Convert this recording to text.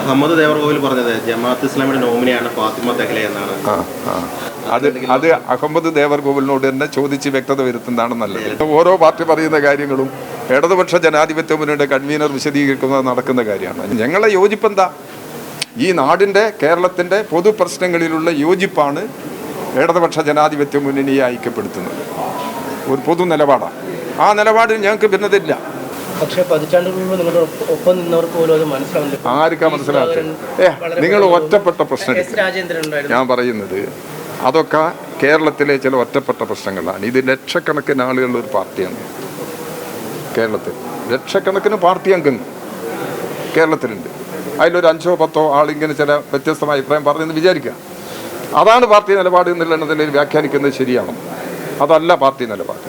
അഹമ്മദ് ദേവർകോവിൽ പറഞ്ഞത് ജമാഅത്ത് ഇസ്ലാമിയുടെ നോമിനിയാണ് ഫാത്തിമ തെഹ്ലെ എന്നാണ്. അത് അഹമ്മദ് ദേവർകോവിലിനോട് തന്നെ ചോദിച്ച് വ്യക്തത വരുത്തുന്നതാണ് നല്ലത്. ഓരോ പാർട്ടി പറയുന്ന കാര്യങ്ങളും ഇടതുപക്ഷ ജനാധിപത്യ മുന്നണിയുടെ കൺവീനർ വിശദീകരിക്കുന്നത് നടക്കുന്ന കാര്യമാണ്. ഞങ്ങളെ യോജിപ്പെന്താ? ഈ നാടിൻ്റെ കേരളത്തിൻ്റെ പൊതു പ്രശ്നങ്ങളിലുള്ള യോജിപ്പാണ് ഇടതുപക്ഷ ജനാധിപത്യ മുന്നണിയെ ഐക്യപ്പെടുത്തുന്നത്. ഒരു പൊതു നിലപാടാണ്. ആ നിലപാടിൽ ഞങ്ങൾക്ക് ഭിന്നതയില്ല. പക്ഷേ പതിറ്റാണ്ടുകളിൽ നിങ്ങളുടെ ഒപ്പം നിന്നവർക്ക് പോലും അത് മനസ്സിലാവുന്നില്ല. ആർക്കാ മനസ്സിലാക്കുക? നിങ്ങൾ ഒറ്റപ്പെട്ട പ്രശ്നം ഞാൻ പറയുന്നത് അതൊക്കെ കേരളത്തിലെ ചില ഒറ്റപ്പെട്ട പ്രശ്നങ്ങളാണ്. ഇത് ലക്ഷക്കണക്കിന് ആളുകളുടെ ഒരു പാർട്ടിയാണ്. കേരളത്തിൽ ലക്ഷക്കണക്കിന് പാർട്ടി അംഗങ്ങൾ കേരളത്തിലുണ്ട്. അതിലൊരു 5-10 ആളിങ്ങനെ ചില വ്യത്യസ്തമായ അഭിപ്രായം പറഞ്ഞെന്ന് വിചാരിക്കുക. അതാണ് പാർട്ടി നിലപാട് എന്നുള്ളതിൽ വ്യാഖ്യാനിക്കുന്നത് ശരിയാണോ? അതല്ല പാർട്ടി നിലപാട്.